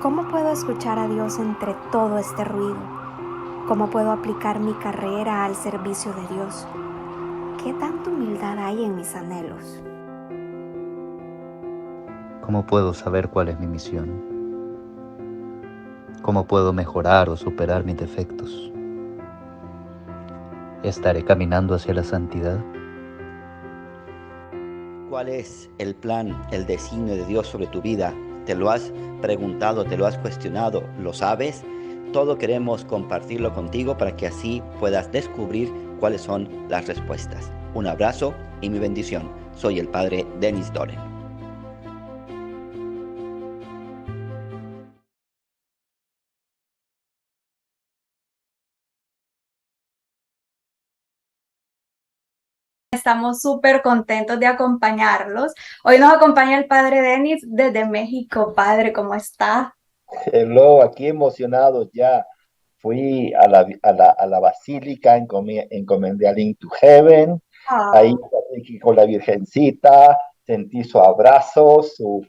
¿Cómo puedo escuchar a Dios entre todo este ruido? ¿Cómo puedo aplicar mi carrera al servicio de Dios? ¿Qué tanta humildad hay en mis anhelos? ¿Cómo puedo saber cuál es mi misión? ¿Cómo puedo mejorar o superar mis defectos? ¿Estaré caminando hacia la santidad? ¿Cuál es el plan, el designio de Dios sobre tu vida? ¿Te lo has preguntado, te lo has cuestionado? ¿Lo sabes? Todo queremos compartirlo contigo para que así puedas descubrir cuáles son las respuestas. Un abrazo y mi bendición. Soy el Padre Denis Doren. Estamos súper contentos de acompañarlos. Hoy nos acompaña el Padre Denis desde México. Padre, ¿cómo está? Hello, aquí emocionados ya. Fui a la Basílica, encomendé a Link to Heaven, ahí Oh, con la Virgencita, sentí su abrazo, su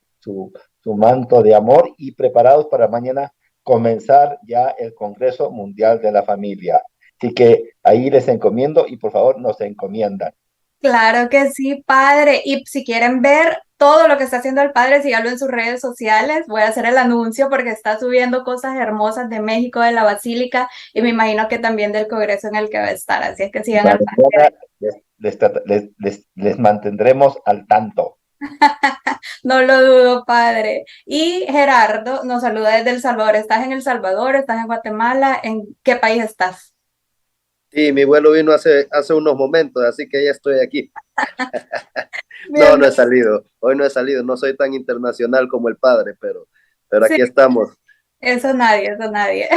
manto de amor y preparados para mañana comenzar ya el Congreso Mundial de la Familia. Así que ahí les encomiendo y por favor nos encomiendan. claro que sí, Padre. Y si quieren ver todo lo que está haciendo el Padre, síganlo en sus redes sociales. Voy a hacer el anuncio porque está subiendo cosas hermosas de México, de la Basílica, y me imagino que también del Congreso en el que va a estar. Así es que sigan al Mañana Padre. les mantendremos al tanto. No lo dudo, Padre. Y Gerardo nos saluda desde El Salvador. ¿Estás en El Salvador? ¿Estás en Guatemala? ¿En qué país estás? Sí, mi vuelo vino hace unos momentos, así que ya estoy aquí. No, Bien, no he salido. Hoy no he salido. No soy tan internacional como el padre, pero sí. aquí estamos. Eso nadie, eso nadie.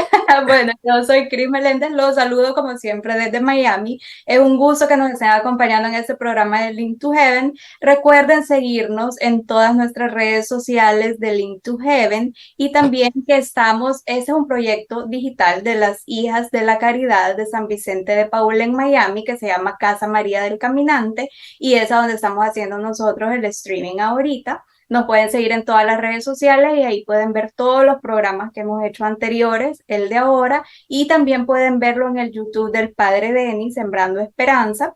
Bueno, yo soy Cris Meléndez, los saludo como siempre desde Miami. Es un gusto que nos estén acompañando en este programa de Link to Heaven. Recuerden seguirnos en todas nuestras redes sociales de Link to Heaven y también que estamos, este es un proyecto digital de las Hijas de la Caridad de San Vicente de Paúl en Miami que se llama Casa María del Caminante y es a donde estamos haciendo nosotros el streaming ahorita. Nos pueden seguir en todas las redes sociales y ahí pueden ver todos los programas que hemos hecho anteriores, el de ahora, y también pueden verlo en el YouTube del Padre Denis, Sembrando Esperanza.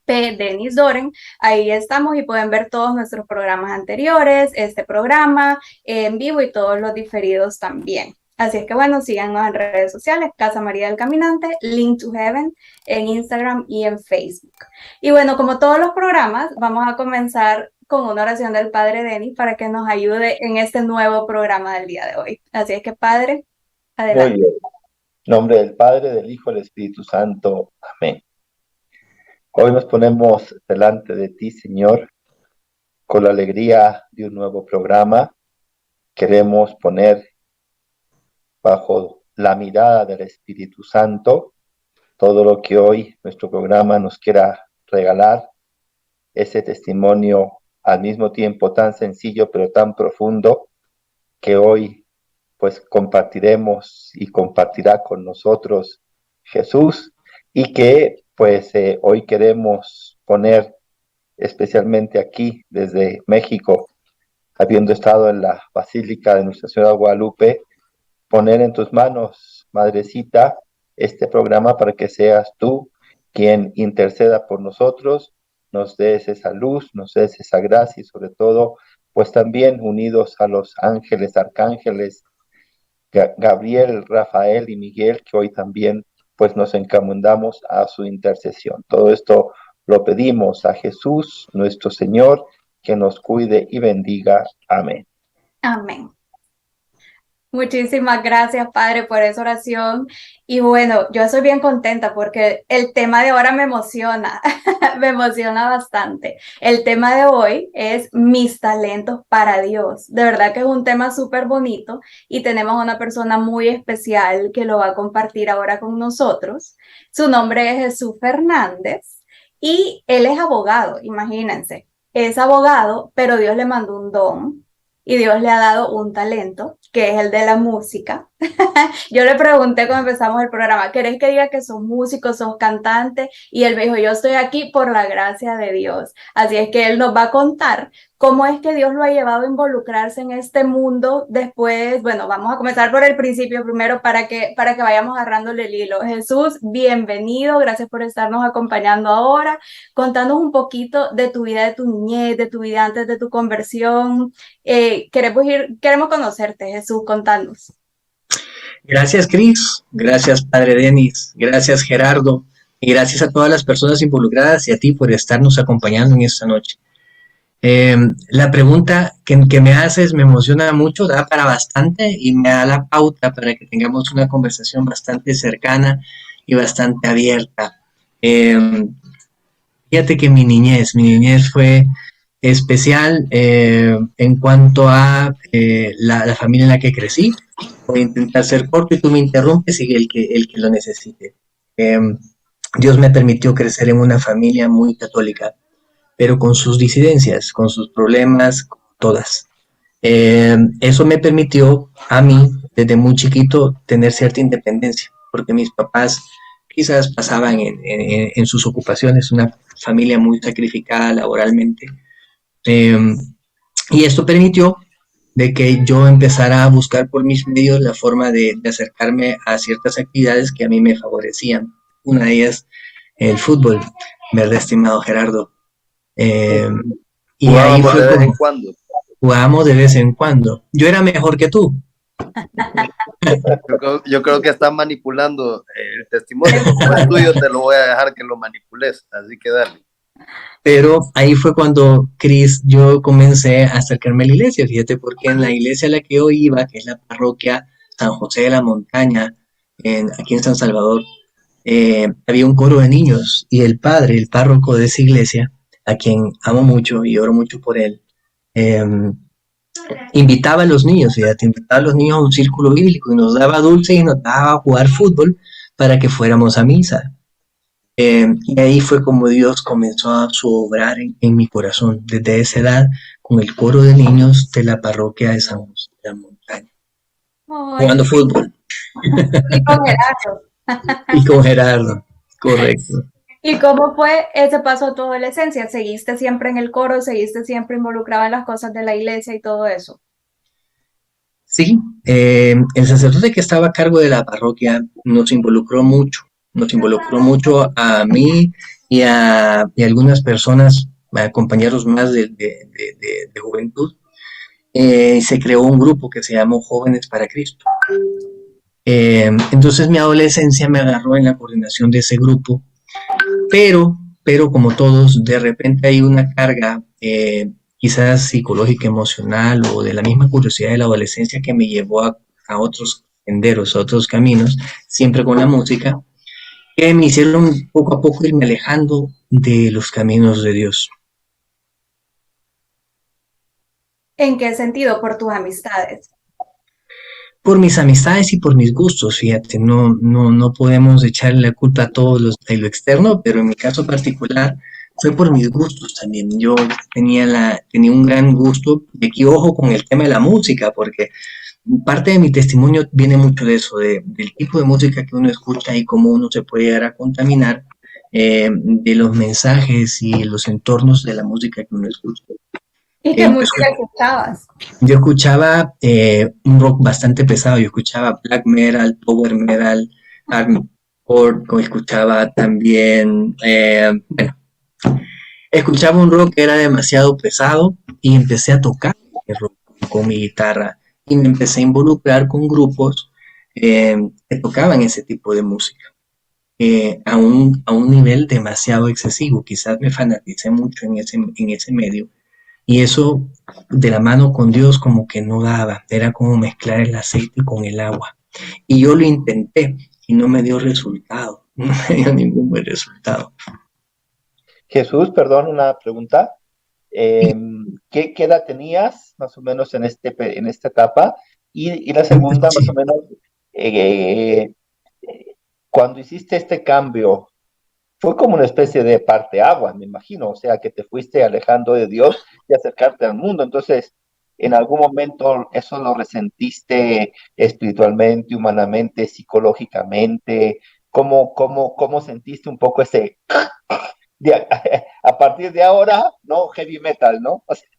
Denis Doren, ahí estamos y pueden ver todos nuestros programas anteriores, este programa en vivo y todos los diferidos también. Así es que bueno, síganos en redes sociales, Casa María del Caminante, Link to Heaven, en Instagram y en Facebook. Y bueno, como todos los programas, vamos a comenzar con una oración del Padre Denis para que nos ayude en este nuevo programa del día de hoy. Así es que Padre, Muy adelante. bien. En nombre del Padre, del Hijo y del Espíritu Santo. Amén. Hoy nos ponemos delante de ti, Señor, con la alegría de un nuevo programa. Queremos poner bajo la mirada del Espíritu Santo todo lo que hoy nuestro programa nos quiera regalar, ese testimonio al mismo tiempo tan sencillo pero tan profundo que hoy pues compartiremos y compartirá con nosotros Jesús y que pues hoy queremos poner especialmente aquí desde México, habiendo estado en la Basílica de Nuestra Señora de Guadalupe, poner en tus manos, Madrecita, este programa para que seas tú quien interceda por nosotros, nos des esa luz, nos des esa gracia y sobre todo, pues también unidos a los ángeles, arcángeles, Gabriel, Rafael y Miguel, que hoy también pues nos encomendamos a su intercesión. Todo esto lo pedimos a Jesús, nuestro Señor, que nos cuide y bendiga. Amén. Amén. Muchísimas gracias, Padre, por esa oración. Y bueno, yo estoy bien contenta porque el tema de ahora me emociona, me emociona bastante. El tema de hoy es mis talentos para Dios. De verdad que es un tema súper bonito y tenemos una persona muy especial que lo va a compartir ahora con nosotros. Su nombre es Jesús Fernández y él es abogado, imagínense. Es abogado, pero Dios le mandó un don y Dios le ha dado un talento, que es el de la música. Yo le pregunté cuando empezamos el programa, ¿querés que diga que sos músico, sos cantante? Y él me dijo, yo estoy aquí por la gracia de Dios. Así es que él nos va a contar cómo es que Dios lo ha llevado a involucrarse en este mundo. Después, bueno, vamos a comenzar por el principio primero para que vayamos agarrándole el hilo. Jesús, bienvenido, gracias por estarnos acompañando ahora. Contanos un poquito de tu vida, de tu niñez, de tu vida antes de tu conversión. Queremos conocerte, Jesús, contanos. Gracias, Cris. Gracias, Padre Denis. Gracias, Gerardo. Y gracias a todas las personas involucradas y a ti por estarnos acompañando en esta noche. La pregunta que me haces me emociona mucho, da para bastante y me da la pauta para que tengamos una conversación bastante cercana y bastante abierta. Fíjate que mi niñez fue especial en cuanto a la familia en la que crecí. Voy a intentar ser corto y tú me interrumpes y el que lo necesite. Dios me permitió crecer en una familia muy católica, pero con sus disidencias, con sus problemas, todas. Eso me permitió a mí, desde muy chiquito, tener cierta independencia, porque mis papás quizás pasaban en sus ocupaciones, una familia muy sacrificada laboralmente. Y esto permitió de que yo empezara a buscar por mis medios la forma de acercarme a ciertas actividades que a mí me favorecían. Una de ellas, el fútbol, ¿verdad, estimado Gerardo? Y ahí Jugábamos fue de vez en como cuando. jugábamos de vez en cuando. Yo era mejor que tú. Yo creo que están manipulando el testimonio. Como es tuyo, te lo voy a dejar que lo manipules. Así que dale. Pero ahí fue cuando, Cris, yo comencé a acercarme a la iglesia. Fíjate, porque en la iglesia a la que yo iba, que es la parroquia San José de la Montaña, aquí en San Salvador, había un coro de niños y el padre, el párroco de esa iglesia, a quien amo mucho y oro mucho por él, eh, invitaba a los niños, fíjate, invitaba a los niños a un círculo bíblico y nos daba dulce y nos daba a jugar fútbol para que fuéramos a misa. Y ahí fue como Dios comenzó a su obrar en mi corazón, desde esa edad, con el coro de niños de la parroquia de San José de la Montaña, Ay, jugando fútbol. y con Gerardo. Y con Gerardo, correcto. ¿Y cómo fue ese paso a tu adolescencia? ¿Seguiste siempre en el coro? ¿Seguiste siempre involucrado en las cosas de la iglesia y todo eso? Sí, el sacerdote que estaba a cargo de la parroquia nos involucró mucho a mí y a algunas personas, a compañeros más de juventud. Se creó un grupo que se llamó Jóvenes para Cristo. Entonces mi adolescencia me agarró en la coordinación de ese grupo, pero como todos, de repente hay una carga quizás psicológica, emocional o de la misma curiosidad de la adolescencia que me llevó a otros senderos, a otros caminos, siempre con la música, que me hicieron poco a poco irme alejando de los caminos de Dios. ¿En qué sentido? Por tus amistades. Por mis amistades y por mis gustos, fíjate, no podemos echarle la culpa a todos los de lo externo, pero en mi caso particular fue por mis gustos también. Yo tenía un gran gusto, y aquí ojo con el tema de la música, porque parte de mi testimonio viene mucho de eso, del tipo de música que uno escucha y cómo uno se puede llegar a contaminar de los mensajes y los entornos de la música que uno escucha. ¿Y qué música escuchabas? Yo escuchaba un rock bastante pesado, yo escuchaba black metal, power metal, hardcore, escuchaba también, bueno, escuchaba un rock que era demasiado pesado y empecé a tocar el rock con mi guitarra y me empecé a involucrar con grupos que tocaban ese tipo de música. A un nivel demasiado excesivo, quizás me fanaticé mucho en ese medio. Y eso de la mano con Dios como que no daba, era como mezclar el aceite con el agua. Y yo lo intenté y no me dio resultado, no me dio ningún buen resultado. Jesús, perdón, una pregunta. ¿Qué edad tenías más o menos en esta etapa? Y la segunda, más o menos, cuando hiciste este cambio, fue como una especie de parteaguas, me imagino, o sea, que te fuiste alejando de Dios y acercarte al mundo. Entonces, ¿En algún momento eso lo resentiste espiritualmente, humanamente, psicológicamente? ¿Cómo sentiste un poco ese... de- a partir de ahora, no heavy metal, ¿no? O sea,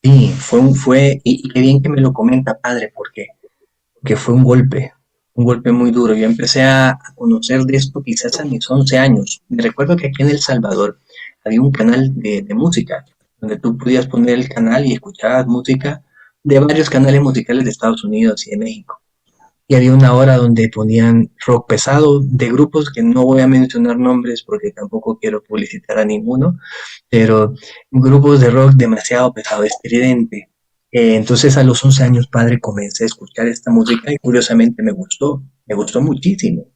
Sí, y qué bien que me lo comenta, padre, porque fue un golpe muy duro. Yo empecé a conocer de esto quizás a mis 11 años. Me recuerdo que aquí en El Salvador había un canal de música, donde tú podías poner el canal y escuchabas música de varios canales musicales de Estados Unidos y de México. Y había una hora donde ponían rock pesado de grupos que no voy a mencionar nombres porque tampoco quiero publicitar a ninguno, pero grupos de rock demasiado pesado, estridente. Entonces a los 11 años, padre, comencé a escuchar esta música y curiosamente me gustó muchísimo.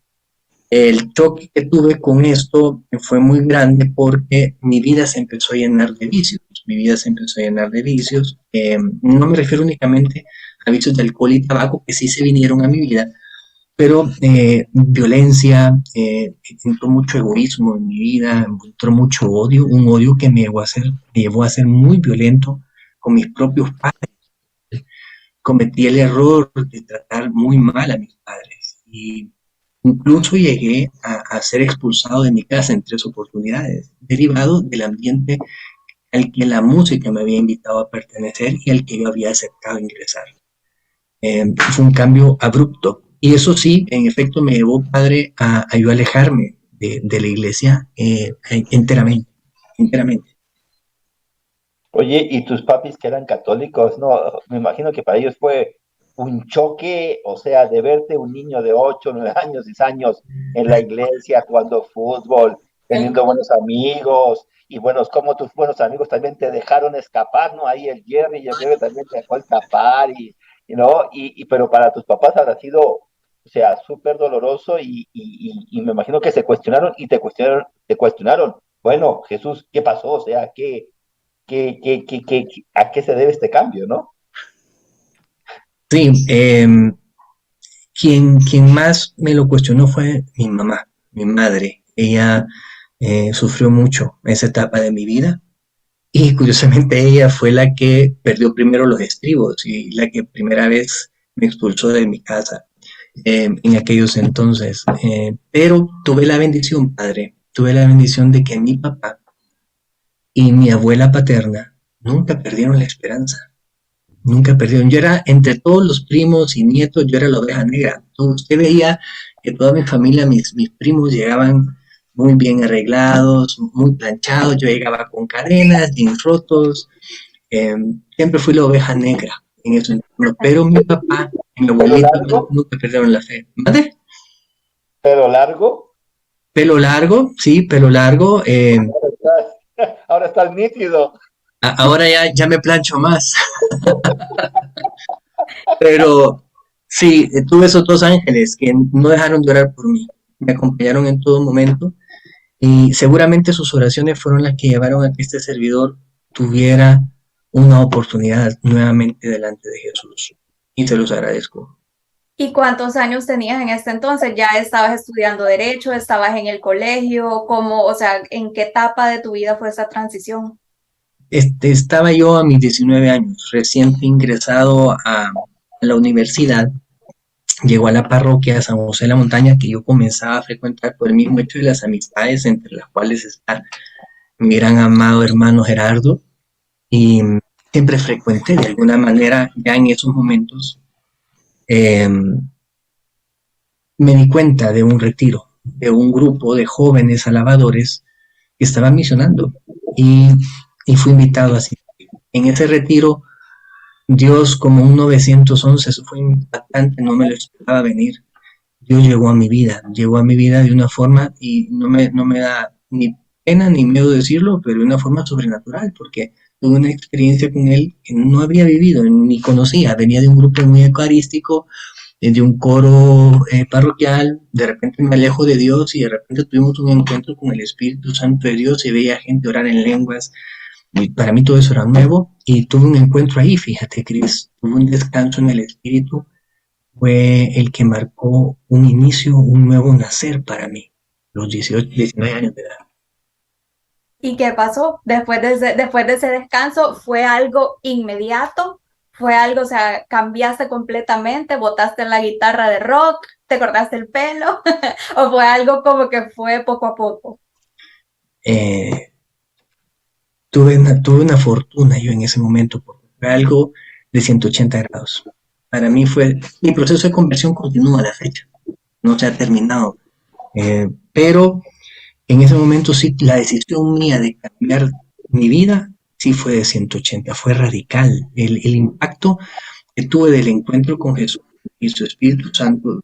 El choque que tuve con esto fue muy grande porque mi vida se empezó a llenar de vicios. Mi vida se empezó a llenar de vicios. No me refiero únicamente a vicios de alcohol y tabaco que sí se vinieron a mi vida, pero violencia, entró mucho egoísmo en mi vida, entró mucho odio, un odio que me llevó a ser muy violento con mis propios padres. Cometí el error de tratar muy mal a mis padres y incluso llegué a ser expulsado de mi casa en 3 oportunidades, derivado del ambiente al que la música me había invitado a pertenecer y al que yo había aceptado ingresar. Fue un cambio abrupto. Y eso sí, en efecto, me llevó, padre, a yo alejarme de la iglesia enteramente, enteramente. oye, ¿y tus papis que eran católicos? No, me imagino que para ellos fue un choque, o sea, de verte un niño de 8, 9 años, 10 años en la iglesia jugando fútbol, teniendo buenos amigos, y buenos, como tus buenos amigos también te dejaron escapar, ¿no? Ahí el Jerry, yo creo que también te dejó escapar, ¿no? Pero para tus papás habrá sido, o sea, súper doloroso y me imagino que se cuestionaron y te cuestionaron, bueno, Jesús, ¿qué pasó? O sea, ¿a qué se debe este cambio, no? Sí, quien más me lo cuestionó fue mi mamá, mi madre. Ella sufrió mucho esa etapa de mi vida y curiosamente ella fue la que perdió primero los estribos y la que primera vez me expulsó de mi casa en aquellos entonces. Pero tuve la bendición, padre, tuve la bendición de que mi papá y mi abuela paterna nunca perdieron la esperanza, nunca perdieron. Yo era, entre todos los primos y nietos, yo era la oveja negra. Usted veía que toda mi familia, mis primos llegaban muy bien arreglados, muy planchados, yo llegaba con cadenas, jeans rotos, eh, siempre fui la oveja negra en eso. Pero mi papá y mi ¿Pelo abuelito largo? nunca perdieron la fe. ¿Mande? ¿Pelo largo? Pelo largo, sí, pelo largo. Ahora estás nítido. Ahora ya me plancho más, pero sí, tuve esos 2 ángeles que no dejaron de orar por mí, me acompañaron en todo momento y seguramente sus oraciones fueron las que llevaron a que este servidor tuviera una oportunidad nuevamente delante de Jesús y se los agradezco. ¿Y cuántos años tenías en este entonces? ¿Ya estabas estudiando derecho? ¿Estabas en el colegio? ¿Cómo, o sea, en qué etapa de tu vida fue esa transición? Estaba yo a mis 19 años, recién ingresado a la universidad. Llegó a la parroquia de San José de la Montaña que yo comenzaba a frecuentar por el mismo hecho de las amistades entre las cuales está mi gran amado hermano Gerardo y siempre frecuenté de alguna manera ya en esos momentos. eh, Me di cuenta de un retiro, de un grupo de jóvenes alabadores que estaban misionando y, y fui invitado así. En ese retiro, Dios como un 911, eso fue impactante, no me lo esperaba venir. Dios llegó a mi vida de una forma y no me da ni pena ni miedo decirlo, pero de una forma sobrenatural, porque tuve una experiencia con Él que no había vivido ni conocía. Venía de un grupo muy eucarístico, de un coro parroquial, de repente me alejo de Dios y de repente tuvimos un encuentro con el Espíritu Santo de Dios y veía gente orar en lenguas. Y para mí todo eso era nuevo y tuve un encuentro ahí, fíjate, Cris, tuve un descanso en el Espíritu, fue el que marcó un inicio, un nuevo nacer para mí, los 18, 19 años de edad. ¿Y qué pasó? Después de ese descanso, ¿fue algo inmediato? ¿Fue algo, o sea, cambiaste completamente, botaste la guitarra de rock, te cortaste el pelo? ¿O fue algo como que fue poco a poco? Eh, tuve una fortuna yo en ese momento, porque fue algo de 180 grados. Para mí mi proceso de conversión continúa a la fecha, no se ha terminado. Pero en ese momento sí, la decisión mía de cambiar mi vida sí fue de 180, fue radical. El impacto que tuve del encuentro con Jesús y su Espíritu Santo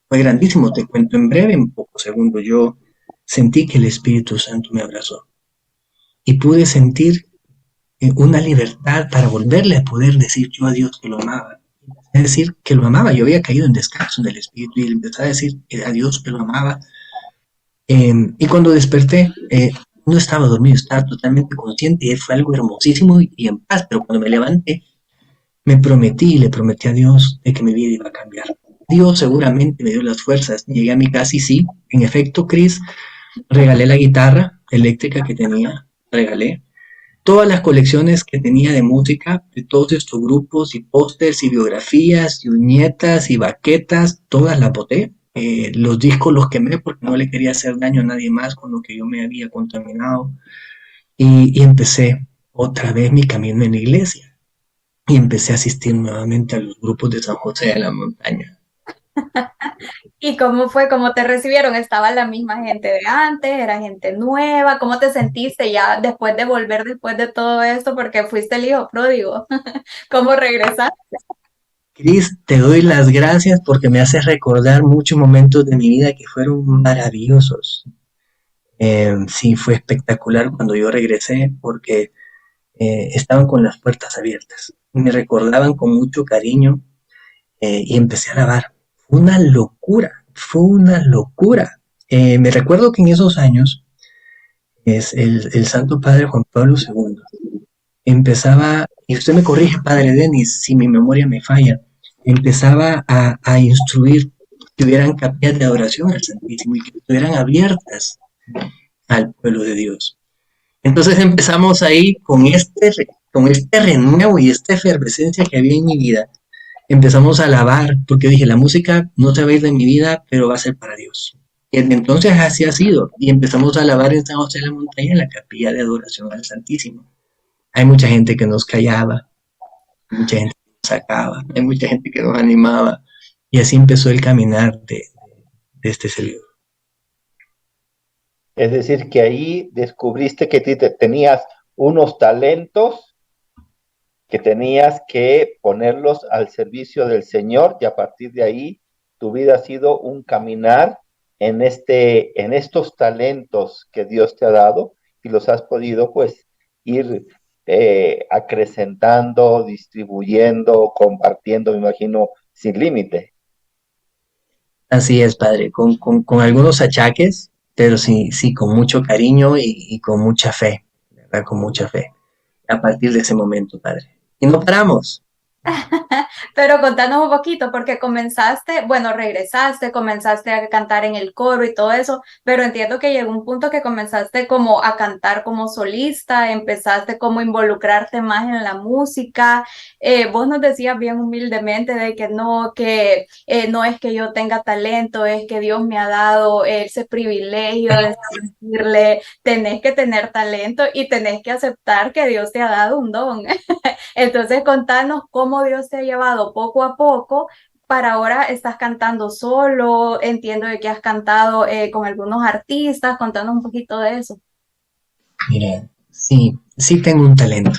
fue grandísimo. Te cuento en breve, en pocos segundos. Yo sentí que el Espíritu Santo me abrazó y pude sentir una libertad para volverle a poder decir yo a Dios que lo amaba. Es decir, que lo amaba. Yo había caído en descanso en el Espíritu y empecé a decir a Dios que lo amaba. Y cuando desperté, no estaba dormido, estaba totalmente consciente y fue algo hermosísimo y en paz, pero cuando me levanté, le prometí a Dios de que mi vida iba a cambiar. Dios seguramente me dio las fuerzas. Llegué a mi casa y sí, en efecto, Chris, regalé la guitarra eléctrica que tenía, regalé todas las colecciones que tenía de música, de todos estos grupos y pósters y biografías y uñetas y baquetas, todas las boté. Los discos los quemé porque no le quería hacer daño a nadie más con lo que yo me había contaminado. Y empecé otra vez mi camino en la iglesia. Y empecé a asistir nuevamente a los grupos de San José de la Montaña. ¿Y cómo fue? ¿Cómo te recibieron? ¿Estaba la misma gente de antes? ¿Era gente nueva? ¿Cómo te sentiste ya después de volver, después de todo esto? Porque fuiste el hijo pródigo. ¿Cómo regresaste? Cris, te doy las gracias porque me haces recordar muchos momentos de mi vida que fueron maravillosos. Sí, fue espectacular cuando yo regresé porque estaban con las puertas abiertas. Me recordaban con mucho cariño y empecé a alabar. Fue una locura, fue una locura. Me recuerdo que en esos años es el Santo Padre Juan Pablo II empezaba, y usted me corrige, Padre Denis, si mi memoria me falla, empezaba a instruir que hubieran capillas de adoración al Santísimo y que estuvieran abiertas al pueblo de Dios. Entonces empezamos ahí con este renuevo y esta efervescencia que había en mi vida. Empezamos a alabar, porque dije, la música no se va a ir de mi vida, pero va a ser para Dios. Y desde entonces así ha sido. Y empezamos a alabar en San José de la Montaña, en la capilla de adoración al Santísimo. Hay mucha gente que nos callaba, hay mucha gente que nos sacaba, hay mucha gente que nos animaba. Y así empezó el caminar de este servidor. Es decir, que ahí descubriste que tenías unos talentos que tenías que ponerlos al servicio del Señor, y a partir de ahí tu vida ha sido un caminar en estos talentos que Dios te ha dado, y los has podido pues ir acrecentando, distribuyendo, compartiendo, me imagino, sin límite. Así es, Padre, con algunos achaques, pero sí, sí, con mucho cariño y con mucha fe, ¿verdad? Con mucha fe, a partir de ese momento, Padre. Y no paramos. Pero contanos un poquito, porque comenzaste, bueno, regresaste, comenzaste a cantar en el coro y todo eso, pero entiendo que llegó un punto que comenzaste como a cantar como solista, empezaste como a involucrarte más en la música. Vos nos decías bien humildemente de que no es que yo tenga talento, es que Dios me ha dado ese privilegio de decirle, tenés que tener talento y tenés que aceptar que Dios te ha dado un don. Entonces, contanos cómo Dios te ha llevado poco a poco para ahora estás cantando solo, entiendo de que has cantado con algunos artistas, contanos un poquito de eso. Mira, sí, sí tengo un talento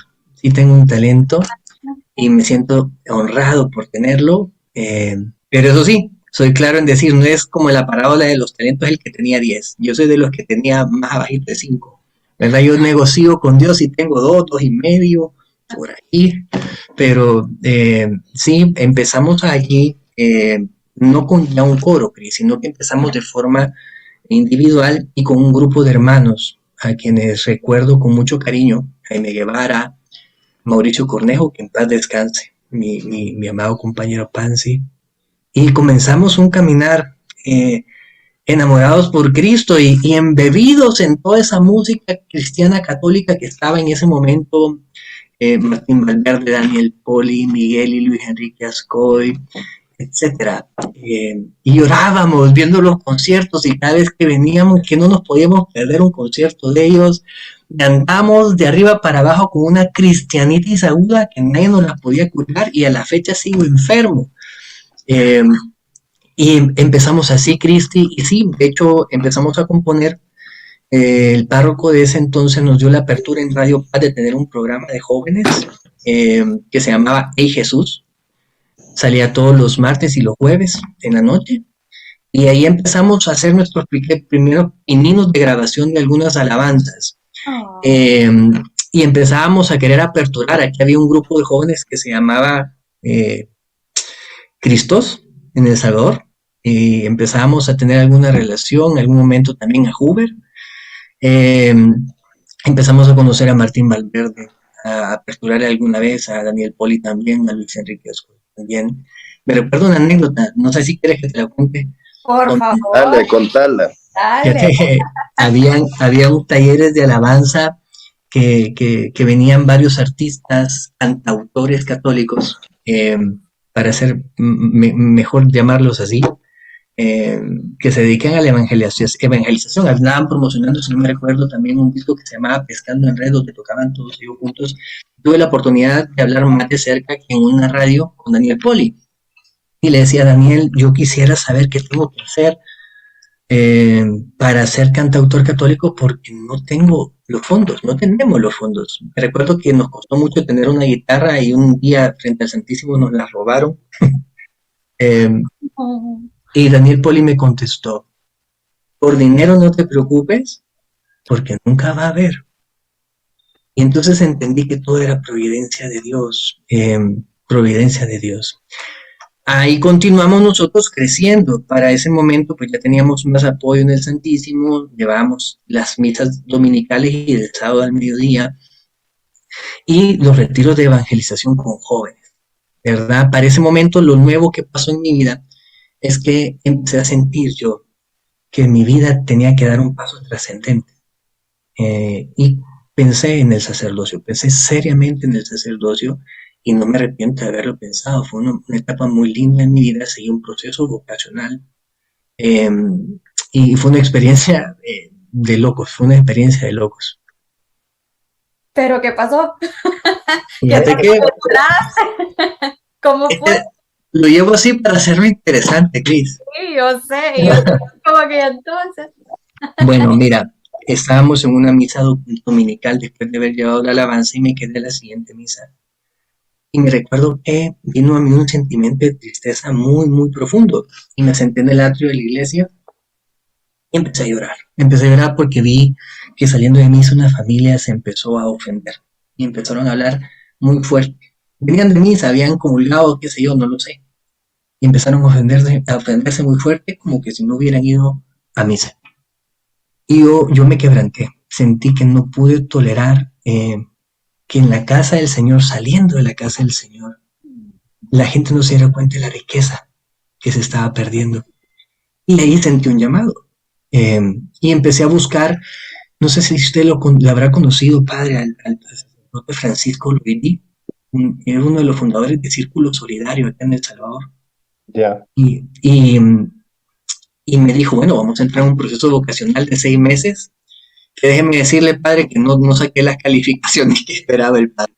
y me siento honrado por tenerlo, pero eso sí, soy claro en decir, no es como la parábola de los talentos el que tenía 10, yo soy de los que tenía más abajito de 5, ¿verdad? Yo negocio con Dios y tengo 2, 2.5, por ahí, pero sí, empezamos allí, no con ya un coro, Cris, sino que empezamos de forma individual y con un grupo de hermanos a quienes recuerdo con mucho cariño, Jaime Guevara, Mauricio Cornejo, que en paz descanse, mi amado compañero Pansy, y comenzamos un caminar enamorados por Cristo y embebidos en toda esa música cristiana católica que estaba en ese momento, Martín Valverde, Daniel Poli, Miguel y Luis Enrique Ascoy, etcétera. Y llorábamos viendo los conciertos y cada vez que veníamos, que no nos podíamos perder un concierto de ellos, andamos de arriba para abajo con una cristianitis aguda que nadie nos la podía curar y a la fecha sigo enfermo. Eh, y empezamos así, Cristi, y sí, de hecho empezamos a componer. El párroco de ese entonces nos dio la apertura en Radio Paz de tener un programa de jóvenes que se llamaba Hey Jesús. Salía todos los martes y los jueves en la noche. Y ahí empezamos a hacer nuestros primeros pininos de grabación de algunas alabanzas. Oh. Y empezábamos a querer aperturar. Aquí había un grupo de jóvenes que se llamaba Cristos en El Salvador. Y empezábamos a tener alguna relación, en algún momento también a Huber. Empezamos a conocer a Martín Valverde, a aperturar alguna vez, a Daniel Poli también, a Luis Enrique Ascoy también. Me recuerdo una anécdota, no sé si quieres que te la cuente. Por favor. Dale, contala. Dale. Habían talleres de alabanza que venían varios artistas, cantautores católicos, para ser mejor llamarlos así, que se dedican a la evangelización. Andaban promocionando, si no me recuerdo, también un disco que se llamaba Pescando en Red, donde tocaban todos ellos juntos. Tuve la oportunidad de hablar más de cerca que en una radio con Daniel Poli. Y le decía a Daniel, yo quisiera saber qué tengo que hacer para ser cantautor católico porque no tengo los fondos, no tenemos los fondos. Me recuerdo que nos costó mucho tener una guitarra y un día frente al Santísimo nos la robaron. Y Daniel Poli me contestó, por dinero no te preocupes porque nunca va a haber. Y entonces entendí que todo era providencia de Dios, providencia de Dios. Ahí continuamos nosotros creciendo. Para ese momento pues ya teníamos más apoyo en el Santísimo, llevábamos las misas dominicales y del sábado al mediodía y los retiros de evangelización con jóvenes, ¿verdad? Para ese momento lo nuevo que pasó en mi vida es que empecé a sentir yo que mi vida tenía que dar un paso trascendente. Y pensé en el sacerdocio, pensé seriamente en el sacerdocio y no me arrepiento de haberlo pensado. Fue una etapa muy linda en mi vida, seguí un proceso vocacional y fue una experiencia de locos, fue una experiencia de locos. ¿Pero qué pasó? Fíjate que ¿Cómo fue? lo llevo así para hacerlo interesante, Cris. Sí, yo sé, como que entonces. Bueno, mira, estábamos en una misa dominical después de haber llevado la alabanza y me quedé en la siguiente misa. Y me recuerdo que vino a mí un sentimiento de tristeza muy, muy profundo. Y me senté en el atrio de la iglesia y empecé a llorar. Empecé a llorar porque vi que saliendo de misa una familia se empezó a ofender. Y empezaron a hablar muy fuerte. Venían de misa, habían comulgado, qué sé yo, no lo sé. Y empezaron a ofenderse muy fuerte, como que si no hubieran ido a misa. Y yo me quebranté. Sentí que no pude tolerar que en la casa del Señor, saliendo de la casa del Señor, la gente no se diera cuenta de la riqueza que se estaba perdiendo. Y ahí sentí un llamado. Y empecé a buscar, no sé si usted lo habrá conocido, padre, al sacerdote Francisco Loidi, era uno de los fundadores de Círculo Solidario acá en El Salvador. Ya. Y me dijo, bueno, vamos a entrar en un proceso vocacional de 6 meses, que déjeme decirle, padre, que no saqué las calificaciones que esperaba el padre.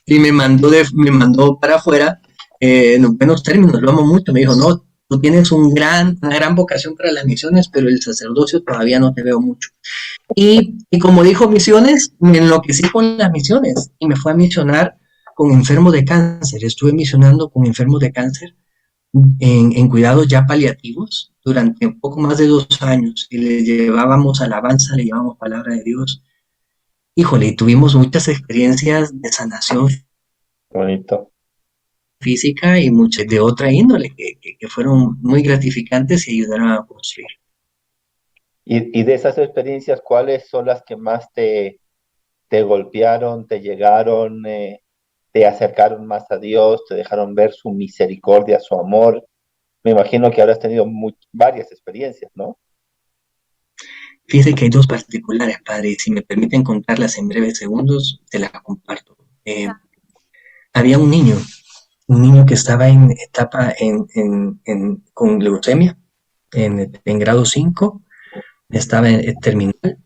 Y me mandó para afuera, en buenos términos, lo amo mucho, me dijo, no, tú tienes una gran vocación para las misiones, pero el sacerdocio todavía no te veo mucho. Y como dijo misiones, me enloquecí con las misiones y me fue a misionar con enfermos de cáncer. Estuve misionando con enfermos de cáncer en cuidados ya paliativos durante un poco más de 2 años y le llevábamos alabanza, le llevábamos palabra de Dios. Híjole, y tuvimos muchas experiencias de sanación Bonito. física y muchas de otra índole que fueron muy gratificantes y ayudaron a construir. Y de esas experiencias, ¿cuáles son las que más te golpearon, te llegaron, te acercaron más a Dios, te dejaron ver su misericordia, su amor? Me imagino que habrás tenido varias experiencias, ¿no? Fíjese que hay dos particulares, padre, y si me permiten contarlas en breves segundos, te las comparto. Había un niño que estaba en etapa con leucemia, en grado 5, estaba en terminal,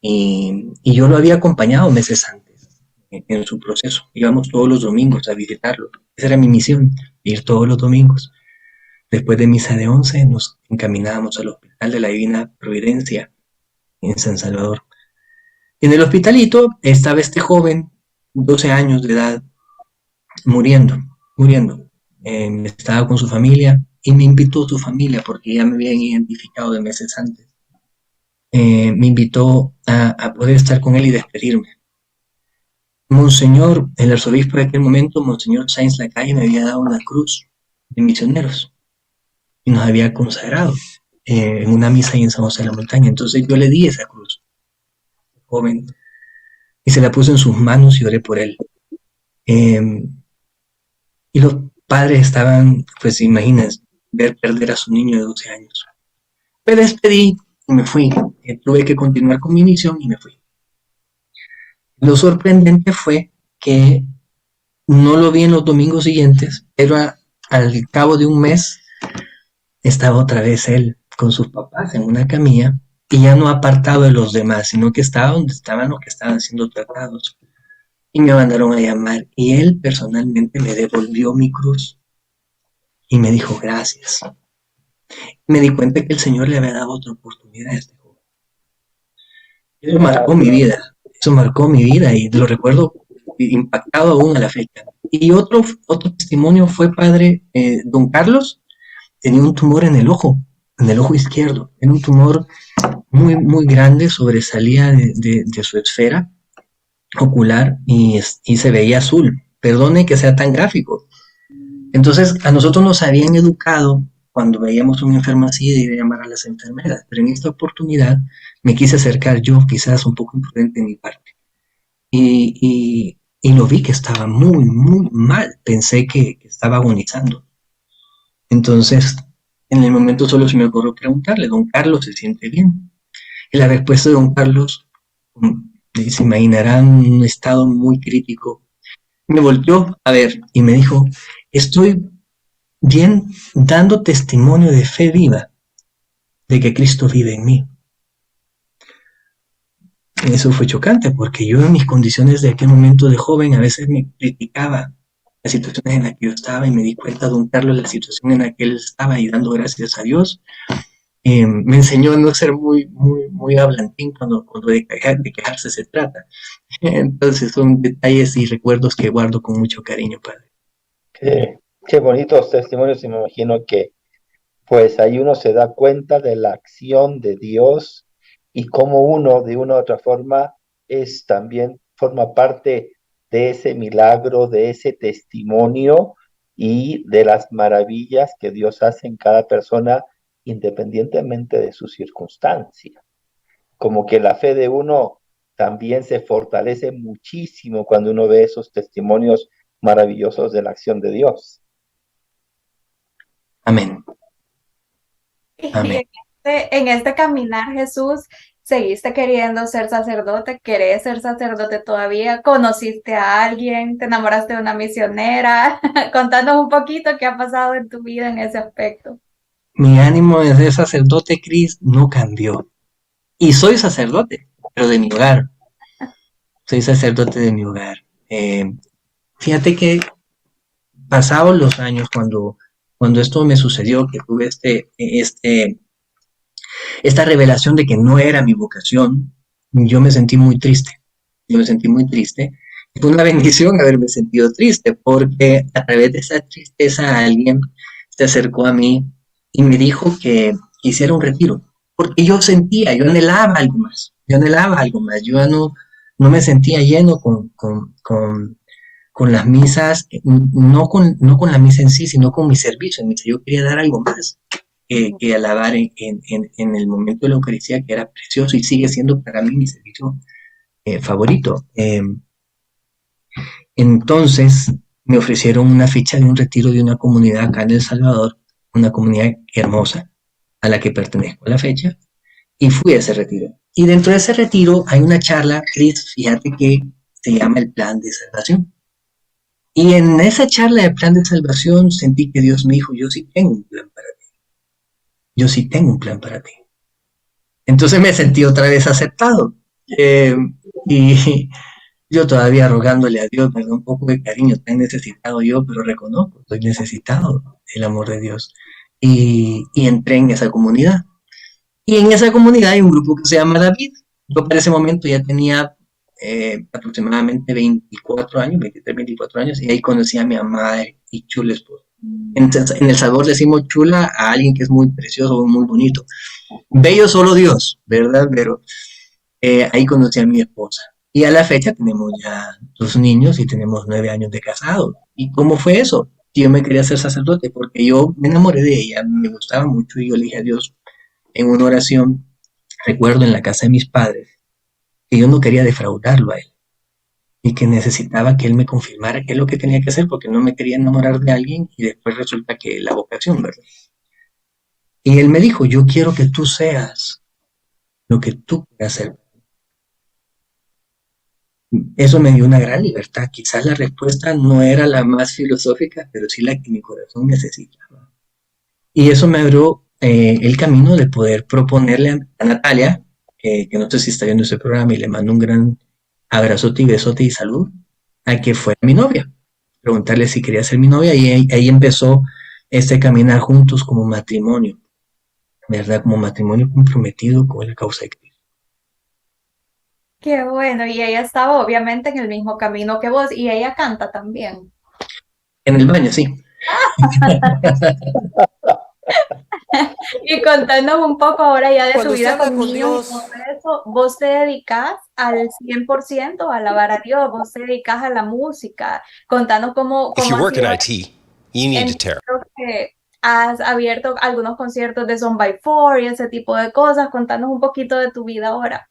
y yo lo había acompañado meses antes en su proceso. Íbamos todos los domingos a visitarlo. Esa era mi misión, ir todos los domingos. Después de misa de 11 nos encaminábamos al Hospital de la Divina Providencia en San Salvador. En el hospitalito estaba este joven, 12 años de edad, muriendo. Estaba con su familia y me invitó su familia porque ya me habían identificado de meses antes. Me invitó a poder estar con él y despedirme. Monseñor, el arzobispo de aquel momento, Monseñor Sáenz Lacalle, me había dado una cruz de misioneros y nos había consagrado en una misa ahí en San José de la Montaña. Entonces yo le di esa cruz, joven, y se la puse en sus manos y oré por él. Y los padres estaban, pues imaginas, ver perder a su niño de 12 años. Me despedí y me fui. Tuve que continuar con mi misión y me fui. Lo sorprendente fue que no lo vi en los domingos siguientes, pero al cabo de un mes estaba otra vez él con sus papás en una camilla y ya no apartado de los demás, sino que estaba donde estaban los que estaban siendo tratados. Y me mandaron a llamar y él personalmente me devolvió mi cruz y me dijo gracias. Me di cuenta que el Señor le había dado otra oportunidad a este joven. Eso marcó mi vida y lo recuerdo impactado aún a la fecha. Y otro testimonio fue padre, don Carlos tenía un tumor en el ojo izquierdo. Era un tumor muy, muy grande, sobresalía de su esfera ocular y se veía azul. Perdone que sea tan gráfico. Entonces, a nosotros nos habían educado cuando veíamos un enfermo así de ir a llamar a las enfermeras, pero en esta oportunidad me quise acercar yo, quizás un poco imprudente de mi parte, y lo vi que estaba muy, muy mal. Pensé que estaba agonizando. Entonces, en el momento solo se me ocurrió preguntarle, don Carlos, ¿se siente bien? Y la respuesta de don Carlos, se imaginarán, un estado muy crítico, me volteó a ver y me dijo, estoy bien dando testimonio de fe viva de que Cristo vive en mí. Eso fue chocante porque yo en mis condiciones de aquel momento de joven a veces me criticaba las situaciones en las que yo estaba y me di cuenta, don Carlos, la situación en la que él estaba y dando gracias a Dios. Me enseñó a no ser muy, muy, muy hablantín cuando de quejarse se trata. Entonces son detalles y recuerdos que guardo con mucho cariño, padre. Qué bonitos testimonios, y me imagino que pues ahí uno se da cuenta de la acción de Dios y cómo uno de una u otra forma también forma parte de ese milagro, de ese testimonio y de las maravillas que Dios hace en cada persona independientemente de su circunstancia. Como que la fe de uno también se fortalece muchísimo cuando uno ve esos testimonios maravillosos de la acción de Dios. Amén. Amén. Y en este caminar, Jesús, ¿seguiste queriendo ser sacerdote? ¿Querés ser sacerdote todavía? ¿Conociste a alguien? ¿Te enamoraste de una misionera? Contanos un poquito qué ha pasado en tu vida en ese aspecto. Mi ánimo de ser sacerdote, Cris, no cambió. Y soy sacerdote, pero de mi hogar. Soy sacerdote de mi hogar. Fíjate que pasados los años, cuando esto me sucedió, que tuve esta revelación de que no era mi vocación, yo me sentí muy triste. Fue una bendición haberme sentido triste, porque a través de esa tristeza alguien se acercó a mí y me dijo que hiciera un retiro, porque yo anhelaba algo más. Yo no me sentía lleno con las misas, no con la misa en sí, sino con mi servicio. Yo quería dar algo más que alabar en el momento de la Eucaristía, que era precioso y sigue siendo para mí mi servicio favorito. Entonces me ofrecieron una ficha de un retiro de una comunidad acá en El Salvador una comunidad hermosa a la que pertenezco a la fecha, y fui a ese retiro. Y dentro de ese retiro hay una charla, Chris, fíjate que se llama el Plan de Salvación. Y en esa charla de Plan de Salvación sentí que Dios me dijo, yo sí tengo un plan para ti. Yo sí tengo un plan para ti. Entonces me sentí otra vez aceptado. Y yo todavía rogándole a Dios, me da un poco de cariño, tan necesitado yo, pero reconozco, estoy necesitado del amor de Dios. Y entré en esa comunidad. Y en esa comunidad hay un grupo que se llama David. Yo para ese momento ya tenía aproximadamente 24 años, 23, 24 años, y ahí conocí a mi amada y chula esposa. En El Salvador decimos chula a alguien que es muy precioso o muy bonito. Bello solo Dios, ¿verdad? Pero ahí conocí a mi esposa. Y a la fecha tenemos ya 2 niños y tenemos 9 años de casado. ¿Y cómo fue eso? Yo me quería ser sacerdote porque yo me enamoré de ella, me gustaba mucho y yo le dije a Dios en una oración, recuerdo en la casa de mis padres, que yo no quería defraudarlo a él y que necesitaba que él me confirmara qué es lo que tenía que hacer porque no me quería enamorar de alguien y después resulta que la vocación, ¿verdad? Y él me dijo, yo quiero que tú seas lo que tú quieras ser. Eso me dio una gran libertad. Quizás la respuesta no era la más filosófica, pero sí la que mi corazón necesitaba. Y eso me abrió el camino de poder proponerle a Natalia, que no sé si está viendo ese programa y le mando un gran abrazote y besote y salud, a que fuera mi novia. Preguntarle si quería ser mi novia y ahí empezó este caminar juntos como matrimonio, ¿verdad? Como matrimonio comprometido con la causa de Cristo. Qué bueno, y ella estaba obviamente en el mismo camino que vos, y ella canta también. En el baño, sí. Y contándonos un poco ahora ya de Cuando tu usted vida habla con con niños y Dios, todo eso, vos te dedicas al 100% a alabar a Dios, vos te dedicas a la música. Contanos cómo if you ha work in sido. IT, you need to tear. Entiendo que has abierto algunos conciertos de Son by Four y ese tipo de cosas. Contanos un poquito de tu vida ahora.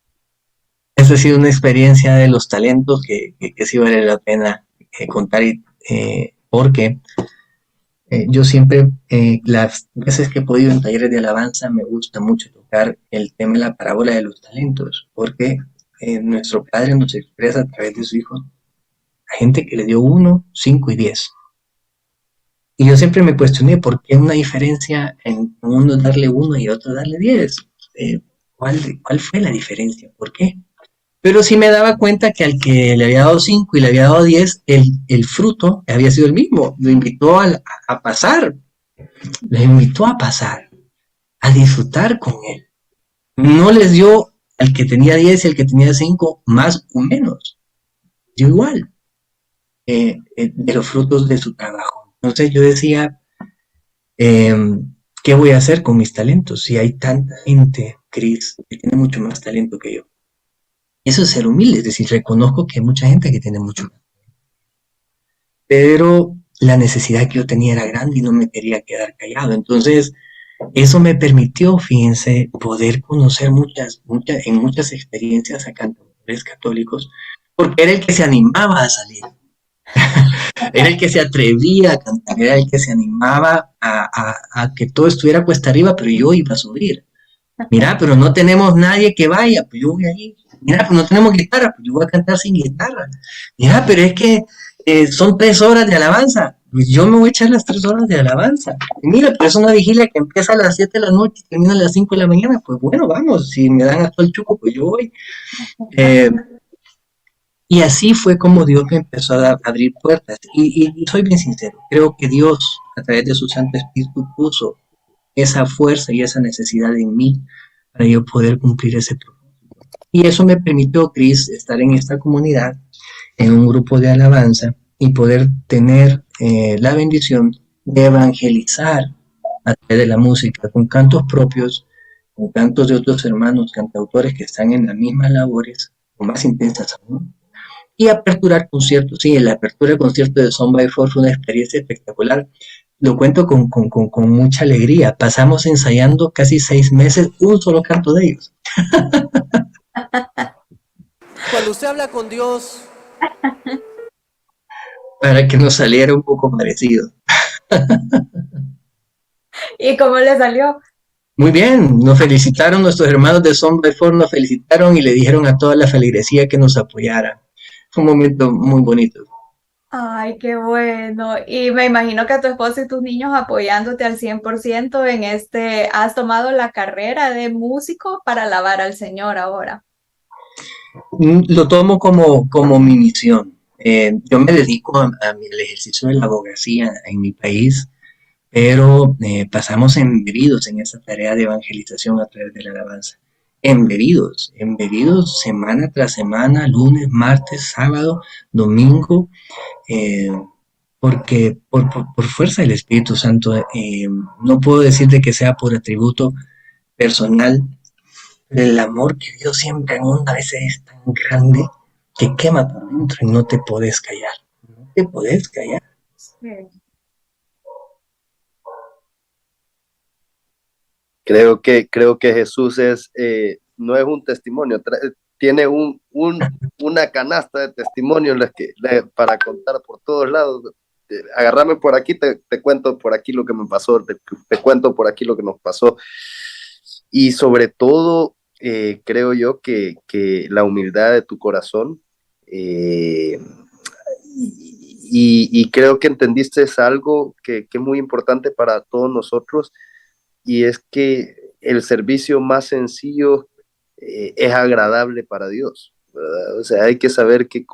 Esa ha sido una experiencia de los talentos que sí vale la pena contar porque yo siempre, las veces que he podido en talleres de alabanza, me gusta mucho tocar el tema de la parábola de los talentos, porque nuestro Padre nos expresa a través de su Hijo a gente que le dio 1, 5 y 10. Y yo siempre me cuestioné por qué una diferencia en uno darle 1 y otro darle 10. ¿Cuál fue la diferencia? ¿Por qué? Pero sí me daba cuenta que al que le había dado 5 y le había dado 10, el fruto había sido el mismo. Lo invitó a pasar, a disfrutar con él. No les dio al que tenía 10 y al que tenía 5 más o menos. Dio igual de los frutos de su trabajo. Entonces yo decía, ¿qué voy a hacer con mis talentos? Si hay tanta gente, Cris, que tiene mucho más talento que yo. Eso es ser humilde, es decir, reconozco que hay mucha gente que tiene mucho más. Pero la necesidad que yo tenía era grande y no me quería quedar callado. Entonces, eso me permitió, fíjense, poder conocer en muchas experiencias a cantadores católicos, porque era el que se animaba a salir. Era el que se atrevía a cantar, era el que se animaba a que todo estuviera cuesta arriba, pero yo iba a subir. Mira, pero no tenemos nadie que vaya, pues yo voy allí. Mira, pero no tenemos guitarra, pues yo voy a cantar sin guitarra. Mira, pero es que son 3 horas de alabanza, pues yo me voy a echar las 3 horas de alabanza. Y mira, pero es una vigilia que empieza a las 7 de la noche y termina a las 5 de la mañana, pues bueno, vamos, si me dan hasta el chuco, pues yo voy. Y así fue como Dios me empezó a abrir puertas. Y soy bien sincero, creo que Dios, a través de su Santo Espíritu, puso esa fuerza y esa necesidad en mí para yo poder cumplir ese propósito. Y eso me permitió, Cris, estar en esta comunidad, en un grupo de alabanza y poder tener la bendición de evangelizar a través de la música, con cantos propios, con cantos de otros hermanos cantautores que están en las mismas labores, o más intensas aún, y aperturar conciertos. Sí, la apertura de conciertos de Son by Four fue una experiencia espectacular. Lo cuento con mucha alegría. Pasamos ensayando casi 6 meses un solo canto de ellos. cuando usted habla con Dios, Para que nos saliera un poco parecido. ¿Y cómo le salió? Muy bien, nos felicitaron nuestros hermanos de Son by Four, nos felicitaron y le dijeron a toda la feligresía que nos apoyara. Fue un momento muy bonito. Ay, qué bueno. Y me imagino que tu esposa y tus niños apoyándote al 100% en has tomado la carrera de músico para alabar al Señor ahora. Lo tomo como mi misión. Yo me dedico al ejercicio de la abogacía en mi país, pero pasamos embebidos en esa tarea de evangelización a través de la alabanza. Embebidos semana tras semana, lunes, martes, sábado, domingo, eh, porque por fuerza del Espíritu Santo, no puedo decir de que sea por atributo personal. El amor que Dios siempre inunda a veces es tan grande que quema por dentro y no te podés callar. No te podés callar. Sí. Creo que Jesús no es un testimonio, tiene una canasta de testimonios para contar por todos lados. Agarrame por aquí, te cuento por aquí lo que me pasó, te cuento por aquí lo que nos pasó. Y sobre todo, creo yo que la humildad de tu corazón, y creo que entendiste es algo que es muy importante para todos nosotros, y es que el servicio más sencillo es agradable para Dios, ¿verdad? O sea, hay que saber que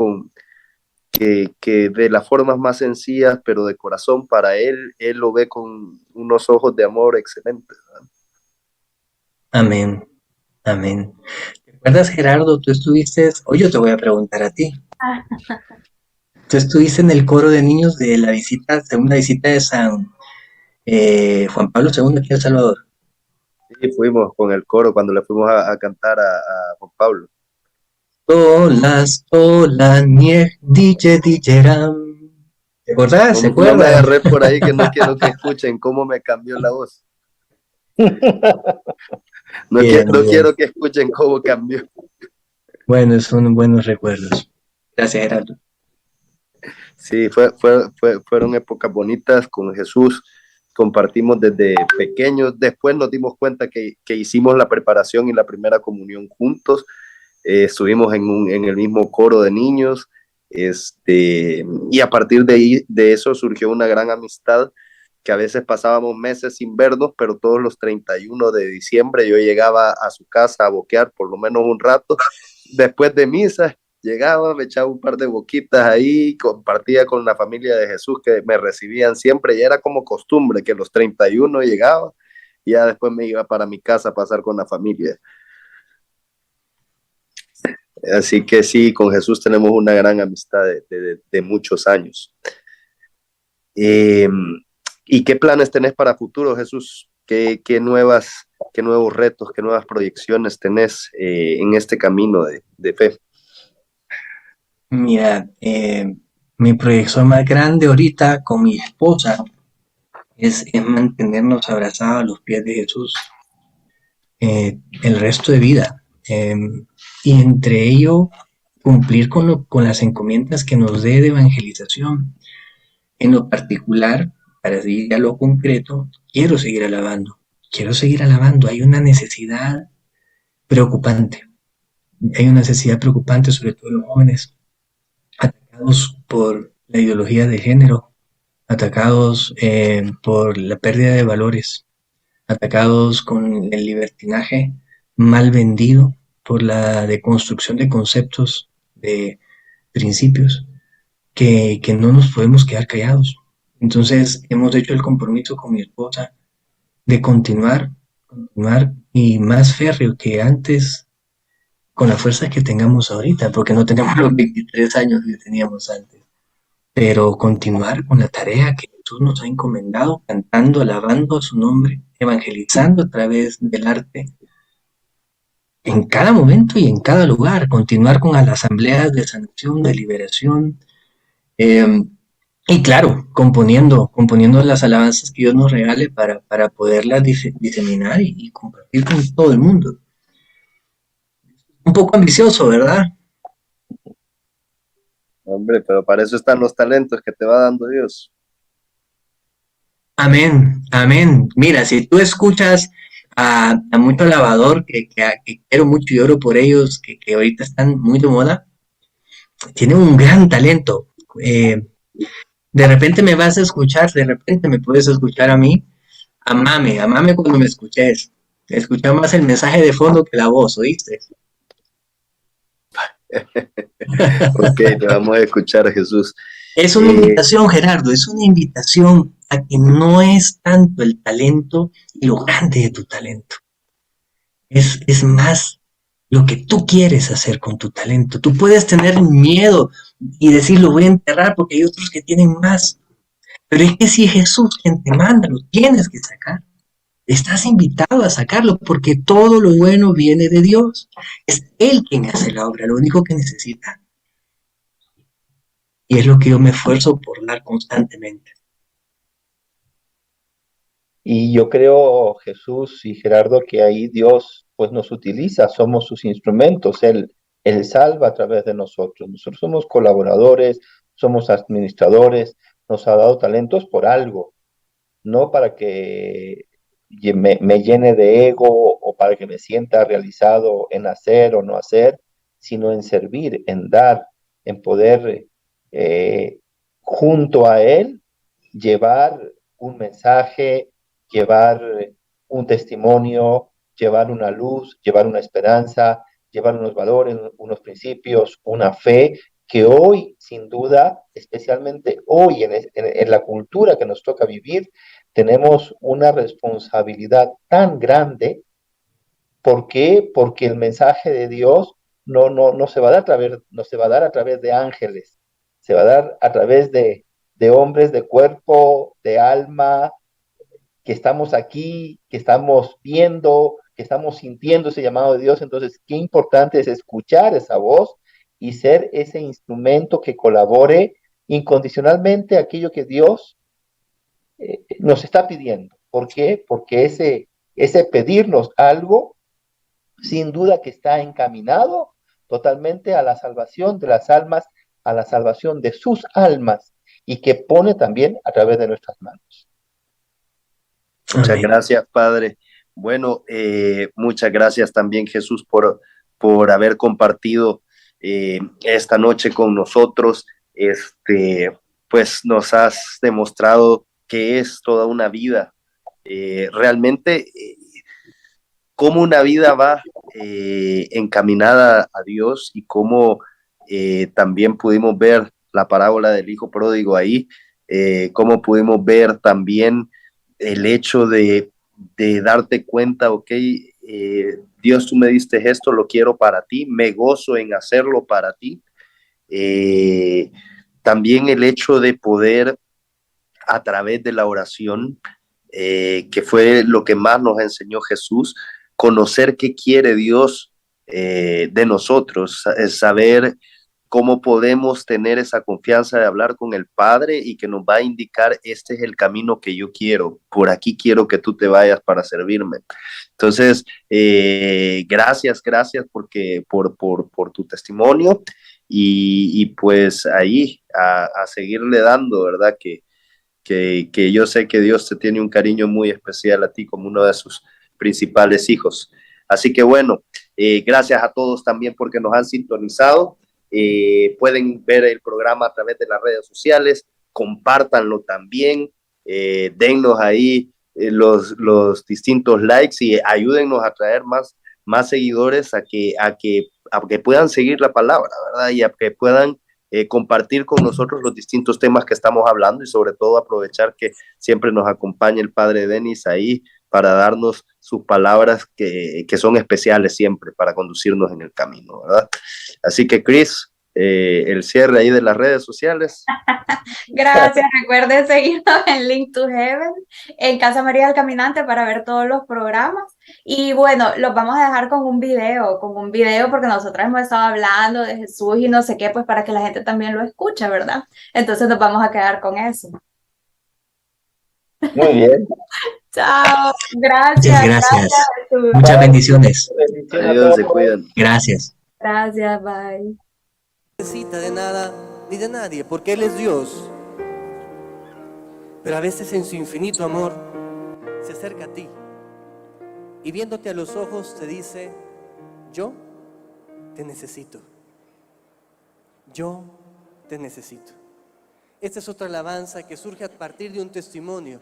de las formas más sencillas, pero de corazón para Él lo ve con unos ojos de amor excelentes, ¿verdad? Amén. Amén. ¿Te acuerdas, Gerardo? Tú estuviste, hoy yo te voy a preguntar a ti. Tú estuviste en el coro de niños de la segunda visita de San Juan Pablo II aquí en El Salvador. Sí, fuimos con el coro cuando le fuimos a cantar a Juan Pablo. Tola, nieg, dijeram. ¿Te acordás? ¿Se No me acuerdan? agarré por ahí que no quiero que escuchen cómo me cambió la voz. No Bien, bien. quiero que escuchen cómo cambió. Bueno, son buenos recuerdos. Gracias, Gerardo. Sí, fueron épocas bonitas con Jesús. Compartimos desde pequeños. Después nos dimos cuenta que hicimos la preparación y la primera comunión juntos. Estuvimos en el mismo coro de niños. Y a partir de eso surgió una gran amistad, que a veces pasábamos meses sin vernos, pero todos los 31 de diciembre yo llegaba a su casa a boquear por lo menos un rato. Después de misa, llegaba, me echaba un par de boquitas ahí, compartía con la familia de Jesús que me recibían siempre, y era como costumbre que los 31 llegaba y ya después me iba para mi casa a pasar con la familia. Así que sí, con Jesús tenemos una gran amistad de muchos años. ¿Y qué planes tenés para futuro, Jesús? ¿Qué nuevos retos, qué nuevas proyecciones tenés en este camino de fe? Mira, mi proyección más grande ahorita con mi esposa es mantenernos abrazados a los pies de Jesús el resto de vida. Y entre ello, cumplir con las encomiendas que nos dé de evangelización. En lo particular, para seguir a lo concreto, quiero seguir alabando. Hay una necesidad preocupante. Hay una necesidad preocupante, sobre todo en los jóvenes, atacados por la ideología de género, atacados por la pérdida de valores, atacados con el libertinaje mal vendido, por la deconstrucción de conceptos, de principios, que no nos podemos quedar callados. Entonces hemos hecho el compromiso con mi esposa de continuar y más férreo que antes, con la fuerza que tengamos ahorita, porque no tenemos los 23 años que teníamos antes, pero continuar con la tarea que Jesús nos ha encomendado, cantando, alabando a su nombre, evangelizando a través del arte, en cada momento y en cada lugar, continuar con las asambleas de sanación, de liberación, y claro, componiendo las alabanzas que Dios nos regale para poderlas diseminar y compartir con todo el mundo. Un poco ambicioso, ¿verdad? Hombre, pero para eso están los talentos que te va dando Dios. Amén, amén. Mira, si tú escuchas a mucho alabador, que quiero mucho y oro por ellos, que ahorita están muy de moda, tienen un gran talento. De repente me vas a escuchar, de repente me puedes escuchar a mí. Amame cuando me escuches. Escucha más el mensaje de fondo que la voz, ¿oíste? Ok, te vamos a escuchar, Jesús. Es una invitación, Gerardo, es una invitación a que no es tanto el talento y lo grande de tu talento. Es más lo que tú quieres hacer con tu talento. Tú puedes tener miedo y decir, lo voy a enterrar porque hay otros que tienen más. Pero es que si es Jesús quien te manda, lo tienes que sacar. Estás invitado a sacarlo porque todo lo bueno viene de Dios. Es Él quien hace la obra, lo único que necesita. Y es lo que yo me esfuerzo por dar constantemente. Y yo creo, Jesús y Gerardo, que ahí Dios pues nos utiliza, somos sus instrumentos, Él salva a través de nosotros. Nosotros somos colaboradores, somos administradores, nos ha dado talentos por algo, no para que me llene de ego o para que me sienta realizado en hacer o no hacer, sino en servir, en dar, en poder junto a Él llevar un mensaje, llevar un testimonio, llevar una luz, llevar una esperanza, llevar unos valores, unos principios, una fe que hoy, sin duda, especialmente hoy en la cultura que nos toca vivir, tenemos una responsabilidad tan grande. ¿Por qué? Porque el mensaje de Dios no se va a dar no se va a dar a través de ángeles, se va a dar a través de hombres de cuerpo, de alma, que estamos aquí, que estamos viendo, que estamos sintiendo ese llamado de Dios. Entonces, qué importante es escuchar esa voz y ser ese instrumento que colabore incondicionalmente a aquello que Dios nos está pidiendo. ¿Por qué? Porque ese pedirnos algo, sin duda que está encaminado totalmente a la salvación de las almas, a la salvación de sus almas, y que pone también a través de nuestras manos. Muchas Amén. gracias, Padre. Bueno, muchas gracias también, Jesús, por haber compartido esta noche con nosotros. Pues nos has demostrado que es toda una vida. Realmente, cómo una vida va encaminada a Dios y cómo también pudimos ver la parábola del hijo pródigo ahí, cómo pudimos ver también el hecho de darte cuenta, ok, Dios, tú me diste esto, lo quiero para ti, me gozo en hacerlo para ti. También el hecho de poder a través de la oración, que fue lo que más nos enseñó Jesús, conocer qué quiere Dios de nosotros, saber cómo podemos tener esa confianza de hablar con el Padre y que nos va a indicar, este es el camino que yo quiero, por aquí quiero que tú te vayas para servirme. Entonces, gracias por tu testimonio y pues ahí a seguirle dando, ¿verdad? Que yo sé que Dios te tiene un cariño muy especial a ti como uno de sus principales hijos. Así que bueno, gracias a todos también porque nos han sintonizado. Pueden ver el programa a través de las redes sociales, compártanlo también, dennos ahí los distintos likes y ayúdennos a traer más seguidores a que puedan seguir la palabra, ¿verdad? Y a que puedan compartir con nosotros los distintos temas que estamos hablando y sobre todo aprovechar que siempre nos acompaña el Padre Denis ahí para darnos sus palabras que son especiales siempre para conducirnos en el camino, ¿verdad? Así que, Chris, el cierre ahí de las redes sociales. Gracias, recuerden seguirnos en Link to Heaven, en Casa María del Caminante para ver todos los programas. Y bueno, los vamos a dejar con un video porque nosotros hemos estado hablando de Jesús y no sé qué, pues para que la gente también lo escuche, ¿verdad? Entonces nos vamos a quedar con eso. Muy bien. Chao, Muchas gracias. gracias. Jesús. Muchas bendiciones. Bendiciones a Adiós, se todos. cuidan. Gracias. Gracias, bye. No necesita de nada ni de nadie, porque Él es Dios. pero a veces en su infinito amor se acerca a ti y viéndote a los ojos te dice: yo te necesito. Yo te necesito. Esta es otra alabanza que surge a partir de un testimonio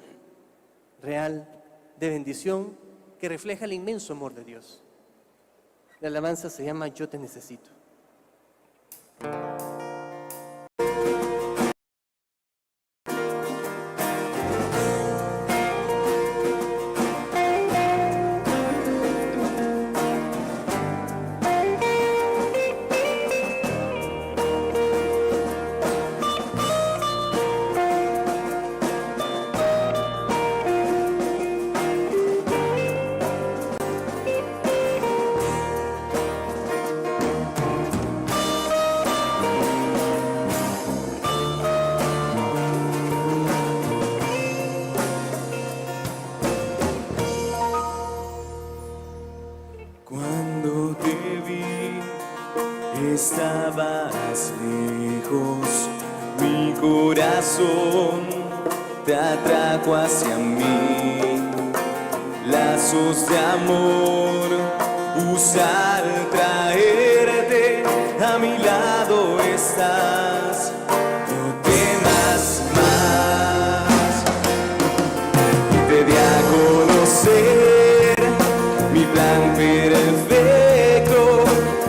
real de bendición que refleja el inmenso amor de Dios. La alabanza se llama Yo te necesito. Cuando te vi, estabas lejos, mi corazón te atrajo hacia mí. Lazos de amor usa al traerte, a mi lado estás, no temas más. Te di a conocer mi plan perfecto,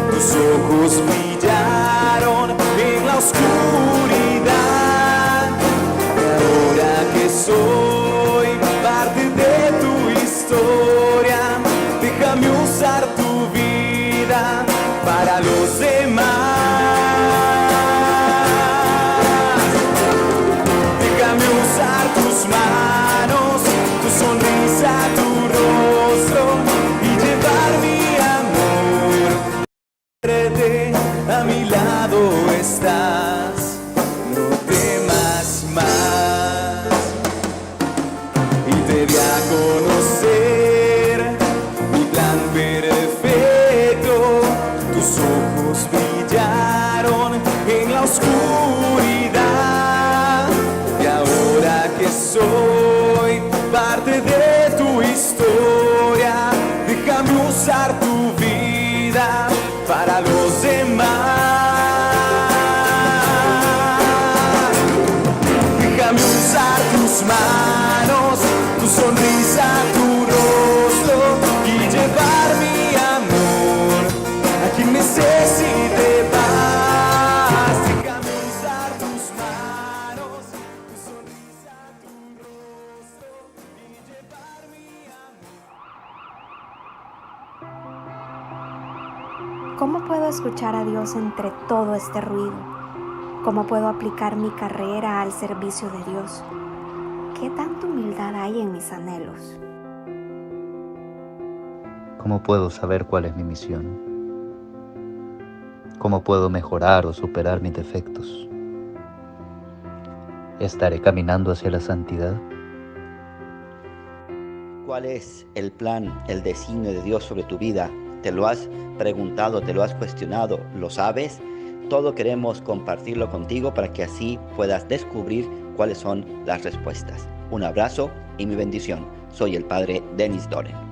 tus ojos brillaron en la oscuridad. Y ahora que soy parte de tu historia, déjame usar tu vida para los demás. Déjame usar tus manos, tu sonrisa, tu rostro y llevar mi amor. A mi lado estás, no temas más. Y te di a conocer mi plan perfecto, tus ojos brillaron en la oscuridad. Y ahora que soy parte de tu historia, déjame usar tu vida para los demás. Déjame usar tus manos, tu sonrisa, tu rostro y llevar mi amor a quien necesite paz. Déjame usar tus manos, tu sonrisa, tu rostro y llevar mi amor. ¿Cómo puedo escuchar a Dios entre todo este ruido? ¿Cómo puedo aplicar mi carrera al servicio de Dios? ¿Qué tanta humildad hay en mis anhelos? ¿Cómo puedo saber cuál es mi misión? ¿Cómo puedo mejorar o superar mis defectos? ¿Estaré caminando hacia la santidad? ¿Cuál es el plan, el designio de Dios sobre tu vida? ¿Te lo has preguntado, te lo has cuestionado? ¿Lo sabes? Todo queremos compartirlo contigo para que así puedas descubrir cuáles son las respuestas. Un abrazo y mi bendición. Soy el Padre Denis Doren.